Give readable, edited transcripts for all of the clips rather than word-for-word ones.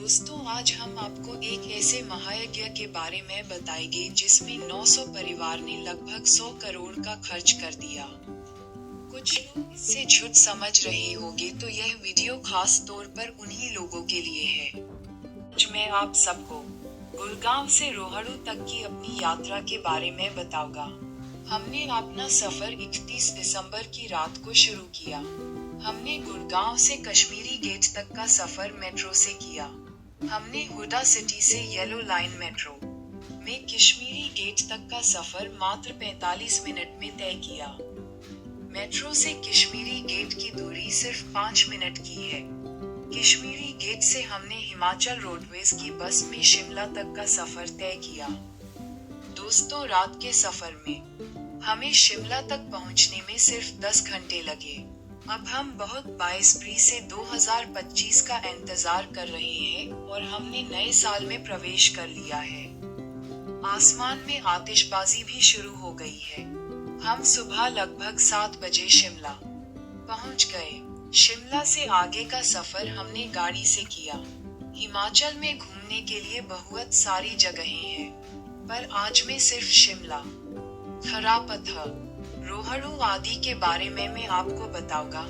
दोस्तों, आज हम आपको एक ऐसे महायज्ञ के बारे में बताएंगे जिसमें 900 परिवार ने लगभग 100 करोड़ का खर्च कर दिया। कुछ लोग इससे झूठ समझ रहे होंगे, तो यह वीडियो खास तौर पर उन्हीं लोगों के लिए है। आज मैं आप सबको गुड़गांव से रोहड़ू तक की अपनी यात्रा के बारे में बताऊंगा। हमने अपना सफर 31 दिसंबर की रात को शुरू किया। हमने गुड़गांव से कश्मीरी गेट तक का सफर मेट्रो से किया। हमने हुडा सिटी से येलो लाइन मेट्रो में कश्मीरी गेट तक का सफर मात्र 45 मिनट में तय किया। मेट्रो से कश्मीरी गेट की दूरी सिर्फ 5 मिनट की है। कश्मीरी गेट से हमने हिमाचल रोडवेज की बस में शिमला तक का सफर तय किया। दोस्तों, रात के सफर में हमें शिमला तक पहुंचने में सिर्फ 10 घंटे लगे। अब हम बहुत बाईसब्री से 2025 का इंतजार कर रहे हैं और हमने नए साल में प्रवेश कर लिया है। आसमान में आतिशबाजी भी शुरू हो गई है। हम सुबह लगभग 7 बजे शिमला पहुंच गए। शिमला से आगे का सफर हमने गाड़ी से किया। हिमाचल में घूमने के लिए बहुत सारी जगहें हैं, पर आज मैं सिर्फ शिमला, खरापत्थर, रोहड़ू आदि के बारे में मैं आपको बताऊंगा।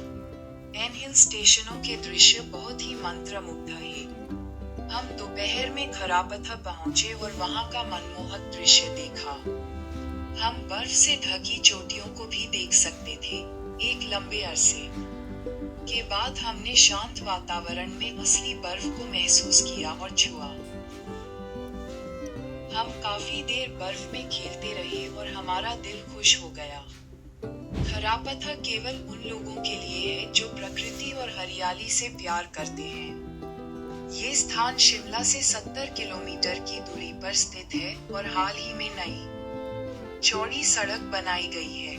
इन हिल स्टेशनों के दृश्य बहुत ही मंत्रमुग्ध है। हम दोपहर में खरापत्थर पहुंचे और वहां का मनमोहक दृश्य देखा। हम बर्फ से ढकी चोटियों को भी देख सकते थे। एक लंबे अरसे के बाद हमने शांत वातावरण में असली बर्फ को महसूस किया और छुआ। हम काफी देर बर्फ में खेलते रहे और हमारा दिल खुश हो गया। खरापत्थर केवल उन लोगों के लिए है जो प्रकृति और हरियाली से प्यार करते हैं। ये स्थान शिमला से 70 किलोमीटर की दूरी पर स्थित है और हाल ही में नई चौड़ी सड़क बनाई गई है।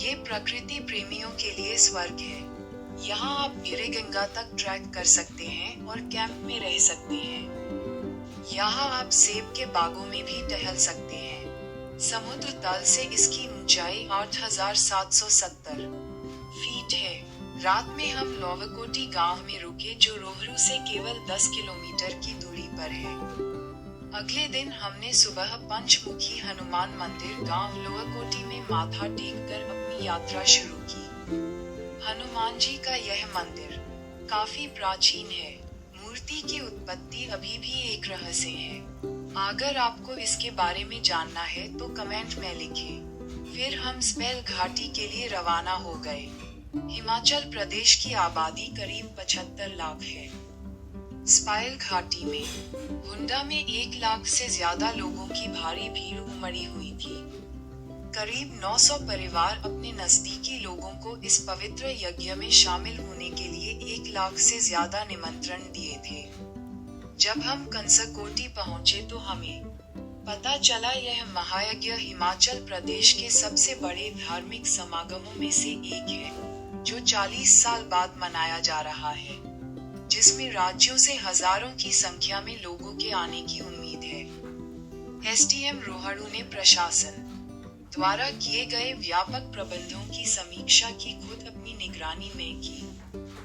ये प्रकृति प्रेमियों के लिए स्वर्ग है। यहाँ आप गिरिगंगा तक ट्रैक कर सकते हैं और कैंप में रह सकते हैं। यहाँ आप सेब के बागों में भी टहल सकते हैं। समुद्र तल से इसकी ऊंचाई 8,770 फीट है। रात में हम लोवकोटी गांव में रुके, जो रोहड़ू से केवल 10 किलोमीटर की दूरी पर है। अगले दिन हमने सुबह पंचमुखी हनुमान मंदिर गांव लोवकोटी में माथा टेककर अपनी यात्रा शुरू की। हनुमान जी का यह मंदिर काफी प्राचीन है। मूर्ति की उत्पत्ति अभी भी एक रहस्य है। अगर आपको इसके बारे में जानना है तो कमेंट में लिखें। फिर हम स्पेल घाटी के लिए रवाना हो गए। हिमाचल प्रदेश की आबादी करीब 75 लाख है। स्पाइल घाटी में हुंडा में 1 लाख से ज्यादा लोगों की भारी भीड़ उमड़ी हुई थी। करीब 900 परिवार अपने नजदीकी लोगों को इस पवित्र यज्ञ में शामिल होने के लिए 1 लाख से ज्यादा निमंत्रण दिए थे। जब हम कंसकोटी पहुंचे तो हमें पता चला यह महायज्ञ हिमाचल प्रदेश के सबसे बड़े धार्मिक समागमों में से एक है, जो 40 साल बाद मनाया जा रहा है, जिसमें राज्यों से हजारों की संख्या में लोगों के आने की उम्मीद है। एसडीएम रोहड़ू ने प्रशासन द्वारा किए गए व्यापक प्रबंधों की समीक्षा की खुद अपनी निगरानी में की।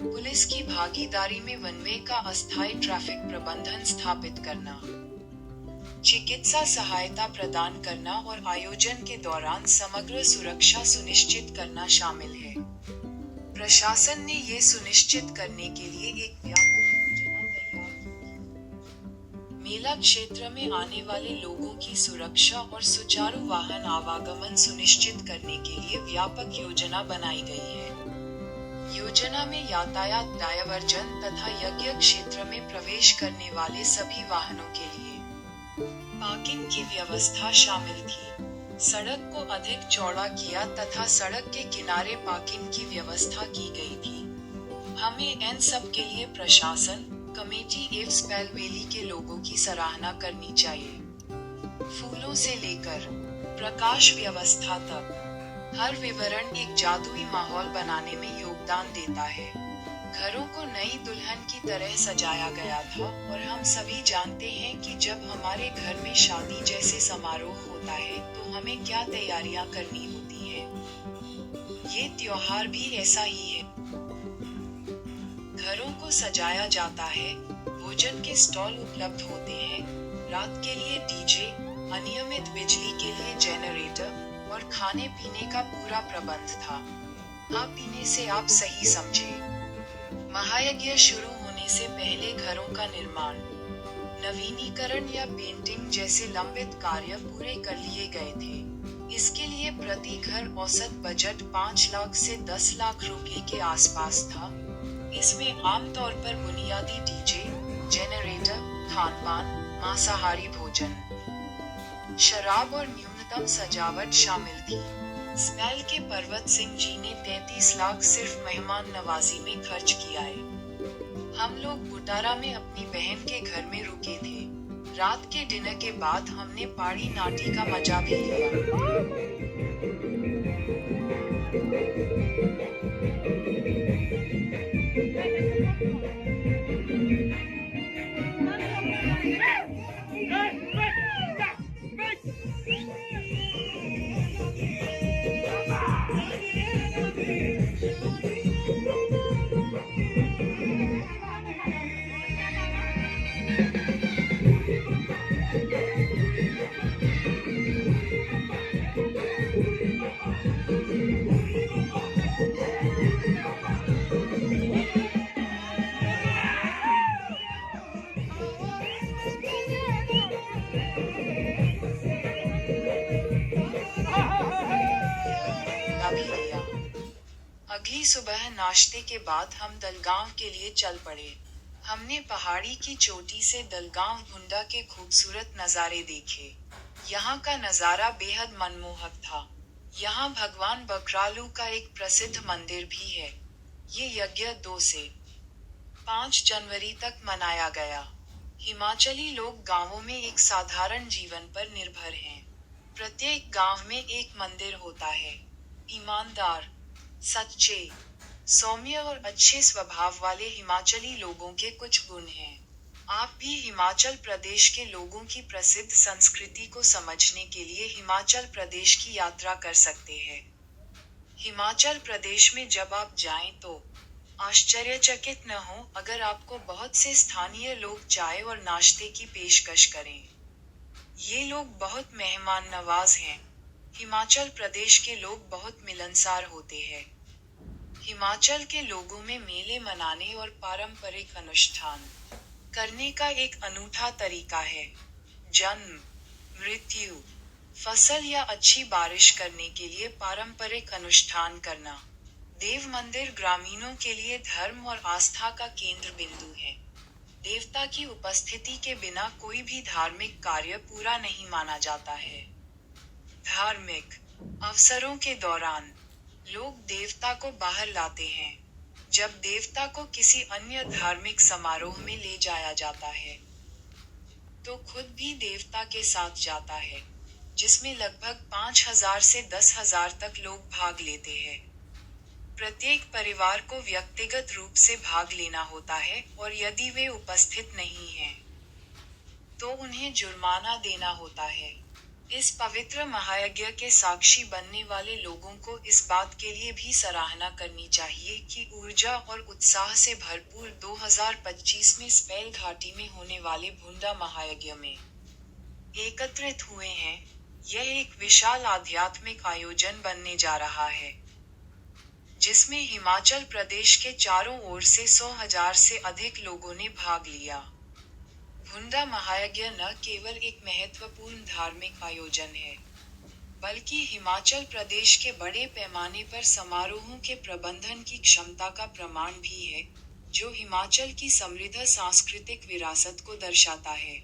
पुलिस की भागीदारी में वन वे का अस्थायी ट्रैफिक प्रबंधन स्थापित करना, चिकित्सा सहायता प्रदान करना और आयोजन के दौरान समग्र सुरक्षा सुनिश्चित करना शामिल है। प्रशासन ने ये सुनिश्चित करने के लिए एक व्यापक योजना तैयार की। मेला क्षेत्र में आने वाले लोगों की सुरक्षा और सुचारू वाहन आवागमन सुनिश्चित करने के लिए व्यापक योजना बनाई गई है। योजना में यातायात डायवर्जन तथा यज्ञ क्षेत्र में प्रवेश करने वाले सभी वाहनों के लिए पार्किंग की व्यवस्था शामिल थी। सड़क को अधिक चौड़ा किया तथा सड़क के किनारे पार्किंग की व्यवस्था की गई थी। हमें इन सब के लिए प्रशासन, कमेटी एवं स्पेल वैली के लोगों की सराहना करनी चाहिए। फूलों से लेकर प्रकाश व्यवस्था तक हर विवरण एक जादुई माहौल बनाने में योगदान देता है। घरों को नई दुल्हन की तरह सजाया गया था और हम सभी जानते हैं कि जब हमारे घर में शादी जैसे समारोह होता है तो हमें क्या तैयारियां करनी होती हैं। ये त्योहार भी ऐसा ही है। घरों को सजाया जाता है, भोजन के स्टॉल उपलब्ध होते हैं, रात के लिए डीजे, अनियमित बिजली के लिए जनरेटर और खाने पीने का पूरा प्रबंध था। आप पीने से आप सही समझे। महायज्ञ शुरू होने से पहले घरों का निर्माण, नवीनीकरण या पेंटिंग जैसे लंबित कार्य पूरे कर लिए गए थे। इसके लिए प्रति घर औसत बजट 5 लाख से 10 लाख रुपए के आसपास था। इसमें आमतौर पर बुनियादी डीजे, जनरेटर, खानपान, मांसाहारी भोजन, शराब और न्यूनतम सजावट शामिल थी। स्मेल के पर्वत सिंह जी ने 33 लाख सिर्फ मेहमान नवाजी में खर्च किया है। हम लोग बुटारा में अपनी बहन के घर में रुके थे। रात के डिनर के बाद हमने पहाड़ी नाटी का मजा भी लिया। भी लिया। अगली सुबह नाश्ते के बाद हम दलगांव के लिए चल पड़े। हमने पहाड़ी की चोटी से दलगांव भुंडा के खूबसूरत नज़ारे देखे। यहाँ का नज़ारा बेहद मनमोहक था। यहाँ भगवान बकरालू का एक प्रसिद्ध मंदिर भी है। ये यज्ञ 2 से 5 जनवरी तक मनाया गया। हिमाचली लोग गांवों में एक साधारण जीवन पर निर्भर हैं। प्रत्येक गांव में एक मंदिर होता है। ईमानदार, सच्चे, सौम्य और अच्छे स्वभाव वाले हिमाचली लोगों के कुछ गुण हैं। आप भी हिमाचल प्रदेश के लोगों की प्रसिद्ध संस्कृति को समझने के लिए हिमाचल प्रदेश की यात्रा कर सकते हैं। हिमाचल प्रदेश में जब आप जाएं तो आश्चर्यचकित न हो अगर आपको बहुत से स्थानीय लोग चाय और नाश्ते की पेशकश करें। ये लोग बहुत मेहमान नवाज हैं। हिमाचल प्रदेश के लोग बहुत मिलनसार होते हैं। हिमाचल के लोगों में मेले मनाने और पारंपरिक अनुष्ठान करने का एक अनूठा तरीका है। जन्म, मृत्यु, फसल या अच्छी बारिश करने के लिए पारंपरिक अनुष्ठान करना। देव मंदिर ग्रामीणों के लिए धर्म और आस्था का केंद्र बिंदु है। देवता की उपस्थिति के बिना कोई भी धार्मिक कार्य पूरा नहीं माना जाता है। धार्मिक अवसरों के दौरान लोग देवता को बाहर लाते हैं। जब देवता को किसी अन्य धार्मिक समारोह में ले जाया जाता है, तो खुद भी देवता के साथ जाता है, जिसमें लगभग 5,000 से 10,000 तक लोग भाग लेते हैं। प्रत्येक परिवार को व्यक्तिगत रूप से भाग लेना होता है और यदि वे उपस्थित नहीं हैं, तो उन्हें जुर्माना देना होता है। इस पवित्र महायज्ञ के साक्षी बनने वाले लोगों को इस बात के लिए भी सराहना करनी चाहिए कि ऊर्जा और उत्साह से भरपूर 2025 में स्पेल घाटी में होने वाले भुंडा महायज्ञ में एकत्रित हुए हैं। यह एक विशाल आध्यात्मिक आयोजन बनने जा रहा है, जिसमें हिमाचल प्रदेश के चारों ओर से 100,000 से अधिक लोगों ने भाग लिया। भुंडा महायज्ञ न केवल एक महत्वपूर्ण धार्मिक आयोजन है, बल्कि हिमाचल प्रदेश के बड़े पैमाने पर समारोहों के प्रबंधन की क्षमता का प्रमाण भी है, जो हिमाचल की समृद्ध सांस्कृतिक विरासत को दर्शाता है।